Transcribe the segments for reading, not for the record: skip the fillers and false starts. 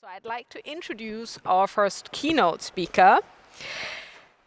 So I'd like to introduce our first keynote speaker.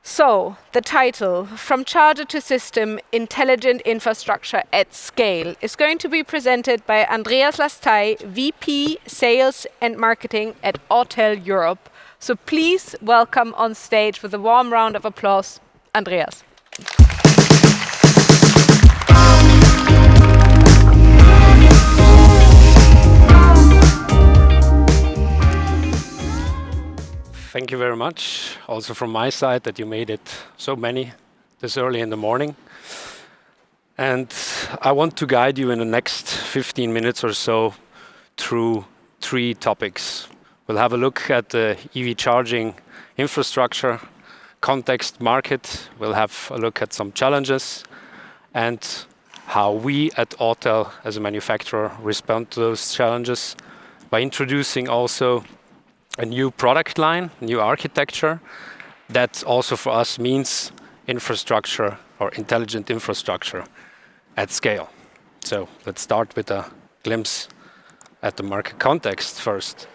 So the title, From Charger to System, Intelligent Infrastructure at Scale, is going to be presented by Andreas Lastay, VP Sales and Marketing at Autel Europe. So please welcome on stage with a warm round of applause, Andreas. Thank you very much, also from my side, that you made it so many this early in the morning. And I want to guide you in the next 15 minutes or so through 3 topics. We'll have a look at the EV charging infrastructure, context market. We'll have a look at some challenges and how we at Autel as a manufacturer respond to those challenges by introducing also a new product line, new architecture that also for us means infrastructure or intelligent infrastructure at scale. So let's start with a glimpse at the market context first.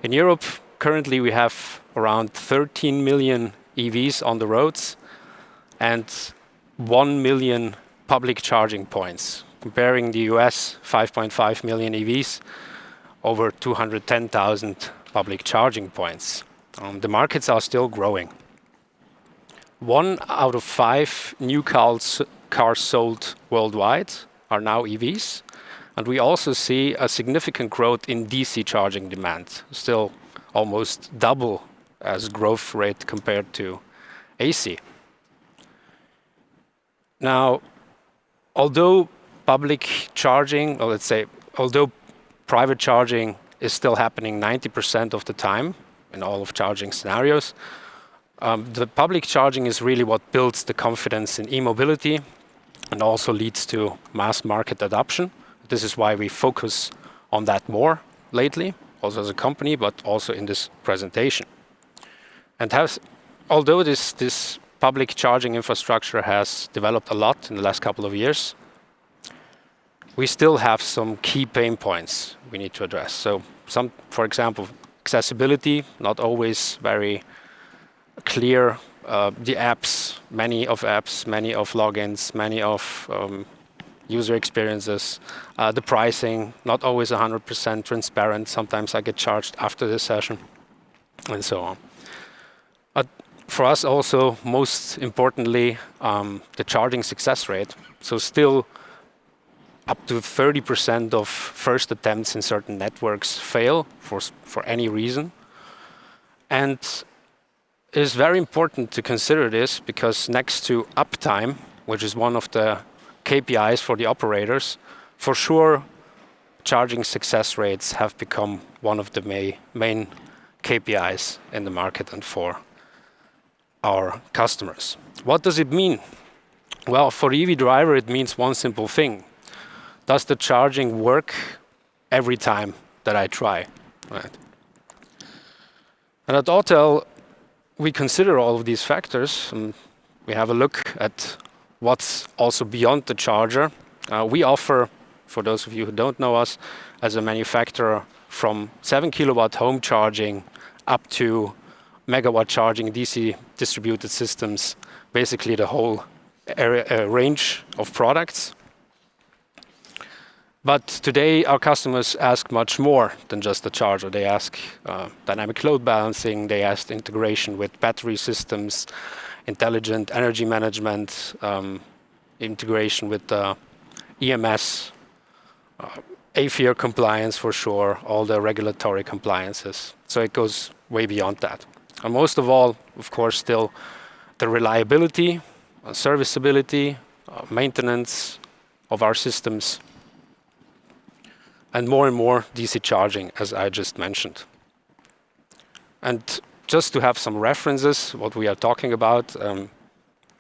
In Europe, currently we have around 13 million EVs on the roads and 1 million public charging points. Comparing the US, 5.5 million EVs, over 210,000 public charging points. The markets are still growing. 1 out of 5 new cars sold worldwide are now EVs. And we also see a significant growth in DC charging demand, still almost double as growth rate compared to AC. Now, although public charging, or let's say, although private charging is still happening 90% of the time in all of charging scenarios, the public charging is really what builds the confidence in e-mobility and also leads to mass market adoption. This is why we focus on that more lately, also as a company, but also in this presentation. And although this public charging infrastructure has developed a lot in the last couple of years, we still have some key pain points we need to address. So for example, accessibility, not always very clear. The apps, many of logins, many of user experiences. The pricing, not always 100% transparent. Sometimes I get charged after the session, and so on. But for us also, most importantly, the charging success rate. So still up to 30% of first attempts in certain networks fail for any reason. And it is very important to consider this because next to uptime, which is one of the KPIs for the operators, for sure, charging success rates have become one of the main KPIs in the market and for our customers. What does it mean? Well, for the EV driver, it means one simple thing. Does the charging work every time that I try? Right. And at Autel, we consider all of these factors. And we have a look at what's also beyond the charger. We offer, for those of you who don't know us, as a manufacturer, from 7 kilowatt home charging up to megawatt charging DC distributed systems, basically the whole range of products. But today our customers ask much more than just the charger. They ask dynamic load balancing, they ask integration with battery systems, intelligent energy management, integration with EMS, AFIR compliance for sure, all the regulatory compliances. So it goes way beyond that. And most of all, of course, still the reliability, serviceability, maintenance of our systems, and more DC charging, as I just mentioned. And just to have some references, what we are talking about,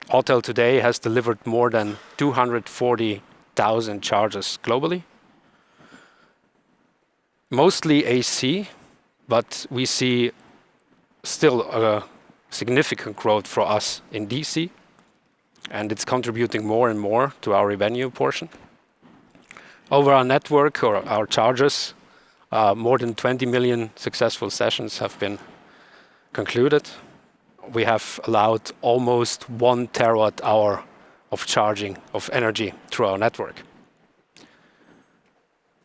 Autel today has delivered more than 240,000 chargers globally. Mostly AC, but we see still a significant growth for us in DC, and it's contributing more and more to our revenue portion. Over our network or our chargers, More than 20 million successful sessions have been concluded. We have allowed almost 1 terawatt hour of charging of energy through our network.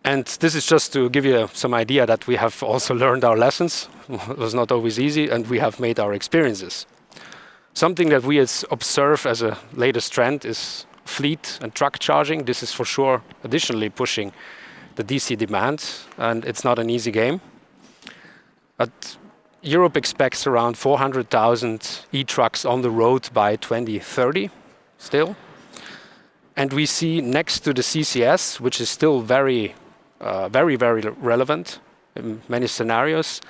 And this is just to give you some idea that we have also learned our lessons. It was not always easy, and we have made our experiences. Something that we observe as a latest trend is fleet and truck charging. This is for sure additionally pushing the DC demand, and it's not an easy game. But Europe expects around 400,000 e-trucks on the road by 2030 still. And we see next to the CCS, which is still very relevant in many scenarios,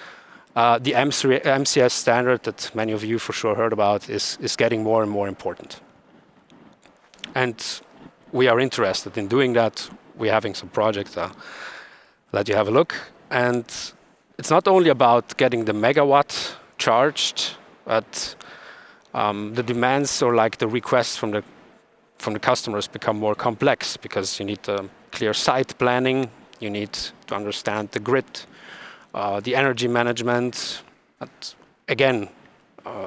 the MCS standard that many of you for sure heard about is getting more and more important. And we are interested in doing that. We're having some projects let you have a look. And it's not only about getting the megawatt charged, but the demands or like the requests from the customers become more complex because you need clear site planning, you need to understand the grid, the energy management. But again,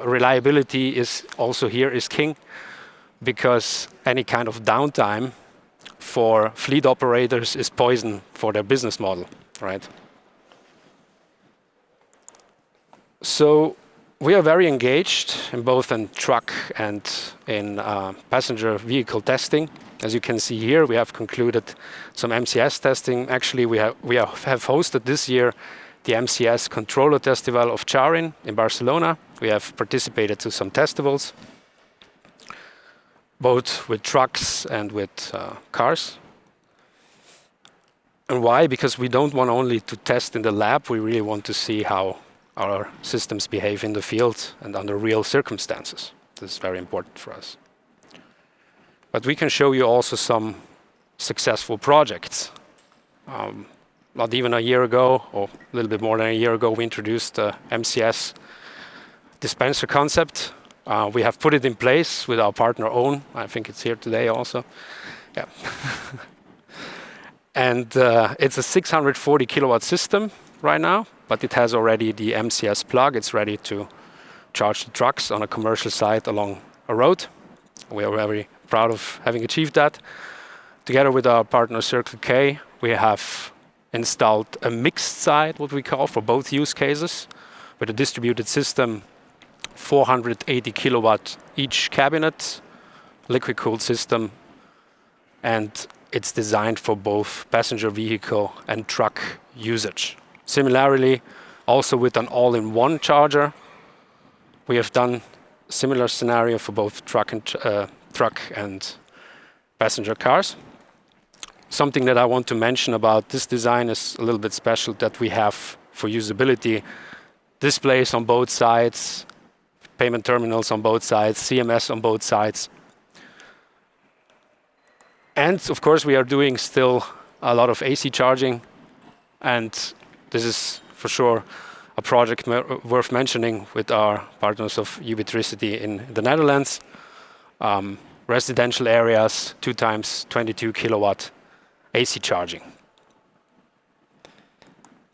reliability is also here is king, because any kind of downtime for fleet operators is poison for their business model, right? So we are very engaged in both in truck and in passenger vehicle testing. As you can see here, we have concluded some MCS testing. Actually, we have hosted this year the MCS Controller Festival of Charin in Barcelona. We have participated to some festivals, both with trucks and with cars. And why? Because we don't want only to test in the lab, we really want to see how our systems behave in the field and under real circumstances. This is very important for us. But we can show you also some successful projects. Not even a year ago, or a little bit more than a year ago, we introduced the MCS dispenser concept. We have put it in place with our partner OWN. I think it's here today also. Yeah. And it's a 640 kilowatt system right now, but it has already the MCS plug. It's ready to charge the trucks on a commercial site along a road. We are very proud of having achieved that. Together with our partner Circle K, we have installed a mixed site, what we call, for both use cases, with a distributed system, 480 kilowatt each cabinet, liquid-cooled system, and it's designed for both passenger vehicle and truck usage. Similarly, also with an all-in-one charger, we have done a similar scenario for both truck and passenger cars. Something that I want to mention about this design is a little bit special, that we have for usability displays on both sides, payment terminals on both sides, CMS on both sides. And of course, we are doing still a lot of AC charging, and this is for sure a project worth mentioning with our partners of Ubitricity in the Netherlands. Residential areas, 2 times 22 kilowatt AC charging.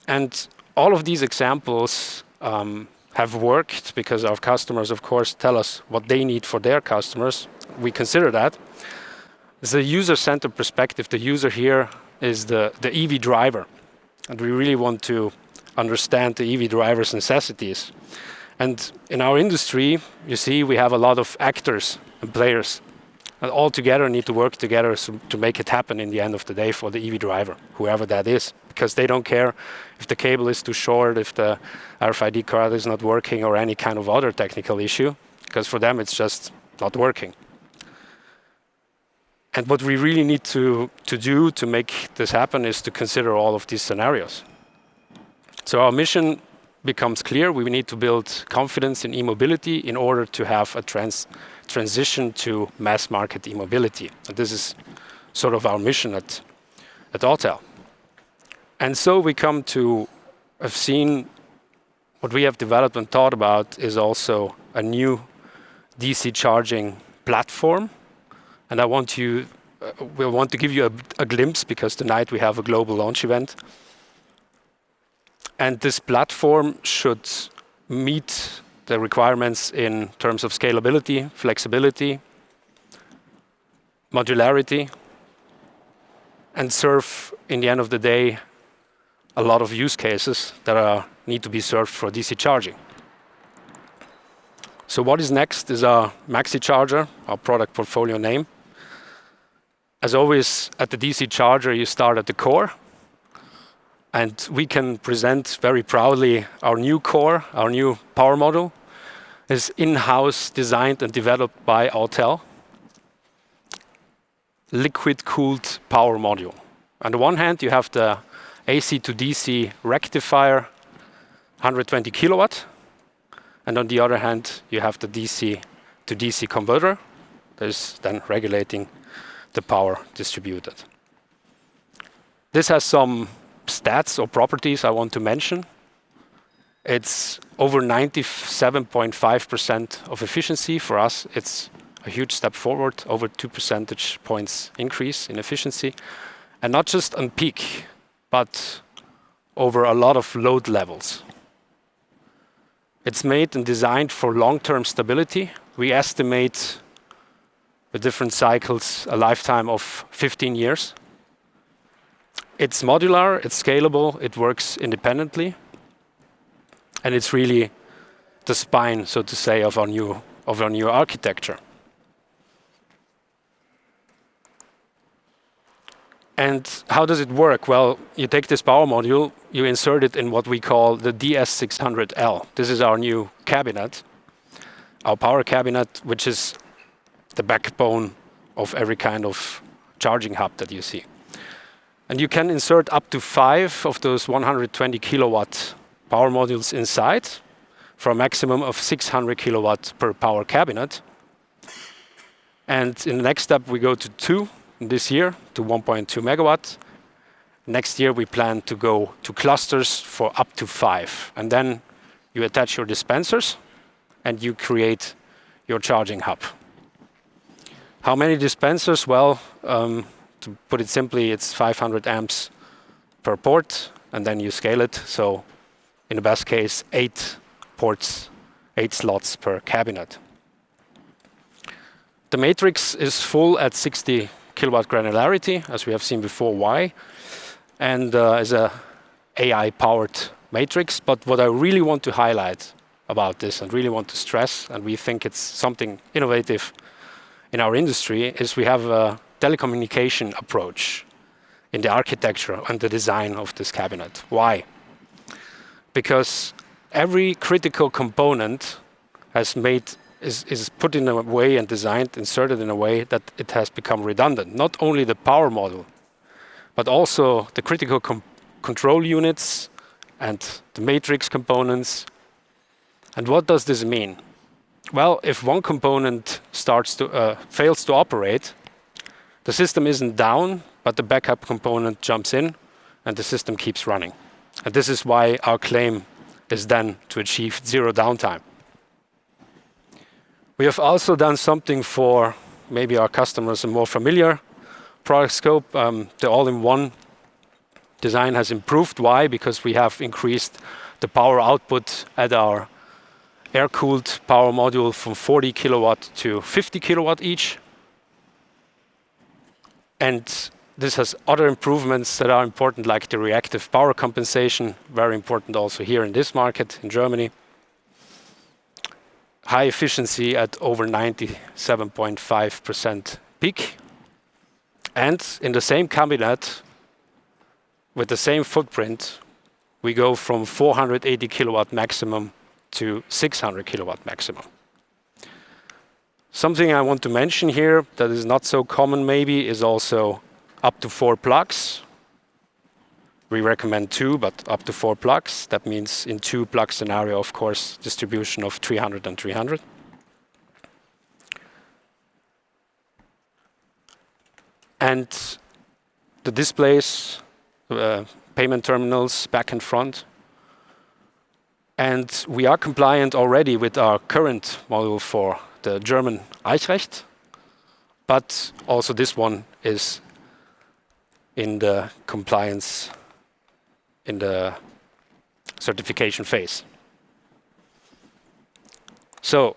And all of these examples have worked because our customers, of course, tell us what they need for their customers. We consider that. It's a user-centered perspective. The user here is the EV driver. And we really want to understand the EV driver's necessities. And in our industry, you see, we have a lot of actors and players. And all together need to work together to make it happen in the end of the day for the EV driver, whoever that is. Because they don't care if the cable is too short, if the RFID card is not working, or any kind of other technical issue. Because for them, it's just not working. And what we really need to do to make this happen is to consider all of these scenarios. So our mission becomes clear. We need to build confidence in e-mobility in order to have a transition to mass market e-mobility. And this is sort of our mission at Autel. And so we come to have seen what we have developed and thought about is also a new DC charging platform. And I want to give you a glimpse, because tonight we have a global launch event. And this platform should meet the requirements in terms of scalability, flexibility, modularity, and serve, in the end of the day, a lot of use cases that need to be served for DC charging. So what is next is our Maxi Charger, our product portfolio name. As always, at the DC charger, you start at the core. And we can present very proudly our new core, our new power module, is in-house designed and developed by Autel. Liquid-cooled power module. On the one hand, you have the AC to DC rectifier, 120 kilowatt. And on the other hand, you have the DC to DC converter that is then regulating the power distributed. This has some stats or properties I want to mention. It's over 97.5% of efficiency. For us, it's a huge step forward, over 2 percentage points increase in efficiency. And not just on peak, but over a lot of load levels. It's made and designed for long-term stability. We estimate the different cycles a lifetime of 15 years. It's modular, it's scalable, it works independently. And it's really the spine, so to say, of our new architecture. And how does it work? Well, you take this power module, you insert it in what we call the DS600L. This is our new cabinet, our power cabinet, which is the backbone of every kind of charging hub that you see. And you can insert up to 5 of those 120 kilowatt power modules inside for a maximum of 600 kilowatt per power cabinet. And in the next step, we go to 2 this year, to 1.2 megawatt. Next year, we plan to go to clusters for up to 5. And then you attach your dispensers and you create your charging hub. How many dispensers? Well, to put it simply, it's 500 amps per port, and then you scale it. So in the best case, 8 ports, 8 slots per cabinet. The matrix is full at 60 kilowatt granularity, as we have seen before. Why? And is a AI-powered matrix. But what I really want to highlight about this and really want to stress, and we think it's something innovative in our industry, is we have a telecommunication approach in the architecture and the design of this cabinet. Why? Because every critical component is put in a way and designed, inserted in a way that it has become redundant. Not only the power module, but also the critical control units and the matrix components. And what does this mean? Well, if one component fails to operate, the system isn't down, but the backup component jumps in and the system keeps running. And this is why our claim is then to achieve 0 downtime. We have also done something for maybe our customers a more familiar product scope. The all-in-one design has improved. Why? Because we have increased the power output at our air-cooled power module from 40 kilowatt to 50 kilowatt each. And this has other improvements that are important, like the reactive power compensation, very important also here in this market in Germany. High efficiency at over 97.5% peak. And in the same cabinet, with the same footprint, we go from 480 kilowatt maximum to 600 kilowatt maximum. Something I want to mention here that is not so common maybe is also up to 4 plugs. We recommend 2, but up to 4 plugs. That means in 2 plug scenario, of course, distribution of 300 and 300. And the displays, payment terminals back and front. And we are compliant already with our current model for the German Eichrecht, but also this one is in the compliance, in the certification phase. So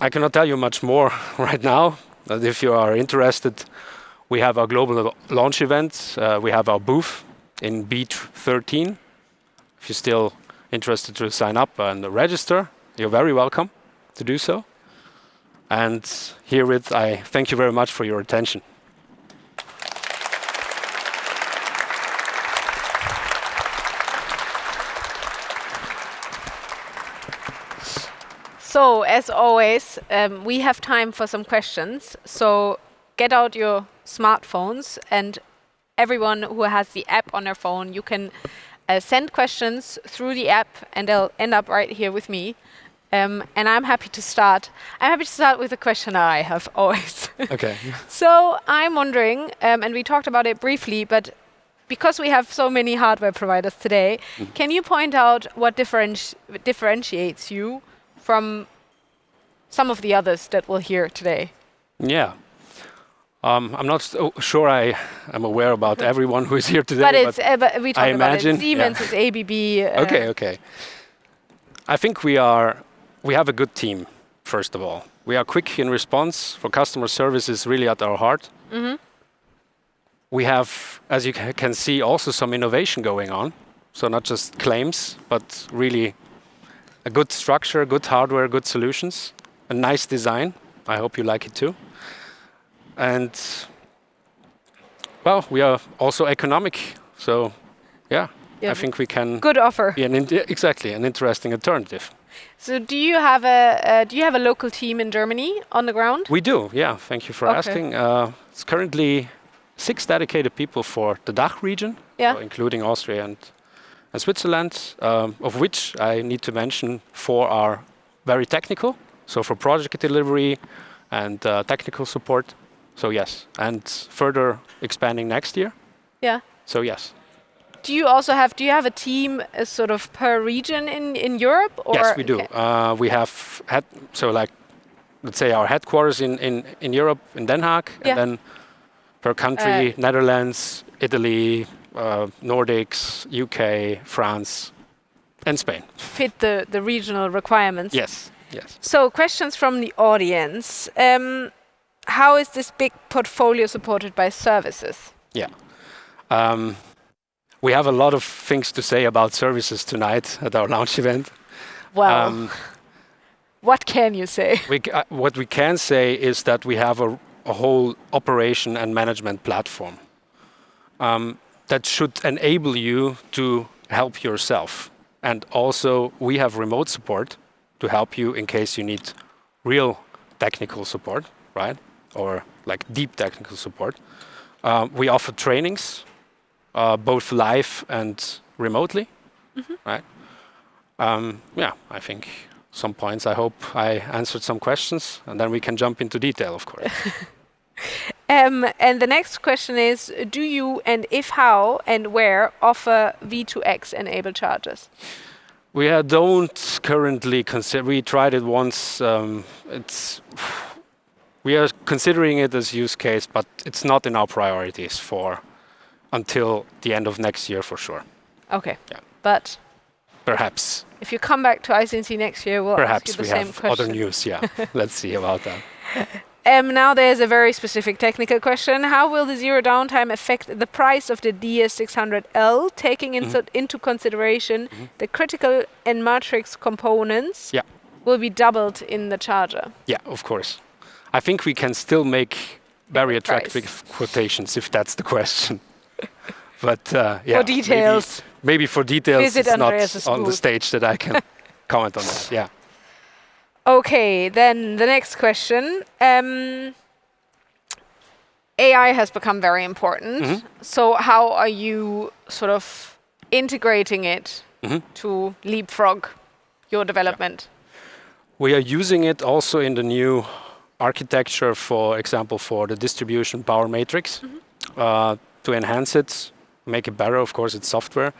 I cannot tell you much more right now, but if you are interested, we have our global launch event. We have our booth in B13. If you're still interested to sign up and register, you're very welcome to do so. And herewith, I thank you very much for your attention. So, as always, we have time for some questions. So, get out your smartphones, and everyone who has the app on their phone, you can send questions through the app, and they'll end up right here with me. And I'm happy to start. I'm happy to start with a question I have always. Okay. So, I'm wondering, and we talked about it briefly, but because we have so many hardware providers today, can you point out what differentiates you from some of the others that we'll hear today? Yeah. I'm not sure I am aware about everyone who is here today. But it's but we talked about imagine, it. Siemens is ABB. Okay. I think we have a good team, first of all. We are quick in response. For customer service is really at our heart. We have, as you can see, also some innovation going on. So not just claims, but really a good structure, good hardware, good solutions, a nice design. I hope you like it too. And, well, we are also economic. So, yeah, I think we can... Good offer. Be exactly, an interesting alternative. So do you have a local team in Germany on the ground? We do, yeah. Thank you for asking. It's currently 6 dedicated people for the DACH region, so including Austria and Switzerland, of which I need to mention 4 are very technical, so for project delivery and technical support. So yes, and further expanding next year. Yeah. So yes. Do you also have a team sort of per region in Europe? Or yes, we do. We have let's say our headquarters in Europe, in Den Haag, and then per country, Netherlands, Italy, Nordics, UK, France, and Spain. Fit the regional requirements. Yes. So questions from the audience. How is this big portfolio supported by services? Yeah. We have a lot of things to say about services tonight at our launch event. Well, what can you say? What we can say is that we have a whole operation and management platform that should enable you to help yourself. And also we have remote support to help you in case you need real technical support, right? Or like deep technical support. We offer trainings, both live and remotely, right? I think some points, I hope I answered some questions, and then we can jump into detail, of course. And the next question is, do you, and if how and where, offer V2X enabled chargers? We don't currently consider, we tried it once, we are considering it as use case, but it's not in our priorities until the end of next year for sure. Okay. Yeah. But perhaps. If you come back to ICNC next year, we'll ask you the same question. Perhaps we have other news, yeah. Let's see about that. Now there's a very specific technical question. How will the zero downtime affect the price of the DS600L, taking into consideration the critical and matrix components will be doubled in the charger? Yeah, of course. I think we can still make very attractive quotations if that's the question. But for details. Maybe for details, it's not on the stage that I can comment on that. Yeah. Okay, then the next question. AI has become very important. So how are you sort of integrating it to leapfrog your development? We are using it also in the new architecture, for example, for the distribution power matrix to enhance it, make it better. Of course, it's software.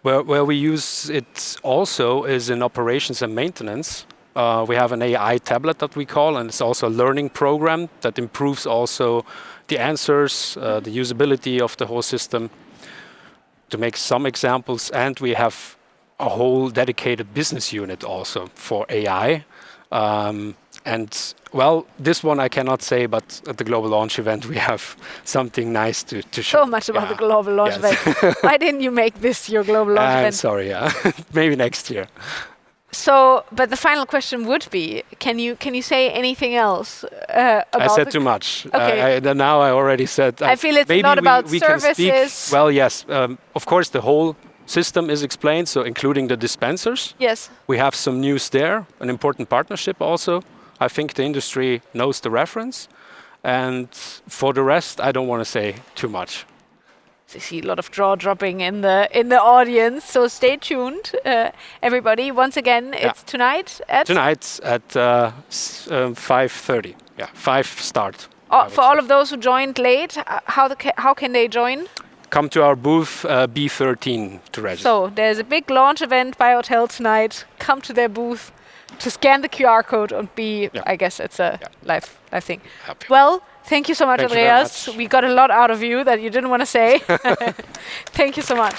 Where we use it also is in operations and maintenance. We have an AI tablet that we call, and it's also a learning program that improves also the answers, the usability of the whole system. To make some examples, and we have a whole dedicated business unit also for AI. And well, this one I cannot say, but at the global launch event we have something nice to show. So much about the global launch event. Why didn't you make this your global launch event? Sorry, maybe next year. So, but the final question would be: can you say anything else about? I said too much. Okay. Now I already said. I feel it's maybe not about we can services. speak, well, yes, of course the whole system is explained, so including the dispensers. Yes. We have some news there, an important partnership also. I think the industry knows the reference. And for the rest, I don't want to say too much. I see a lot of jaw dropping in the audience, so stay tuned, everybody. Once again, it's tonight at 5:30. Yeah, 5 start. For all of those who joined late, how can they join? Come to our booth B13 to register. So there's a big launch event by Autel tonight. Come to their booth to scan the QR code and I guess it's a live thing. Happy. Well, thank you so much, Thank Andreas. We got a lot out of you that you didn't want to say. Thank you so much.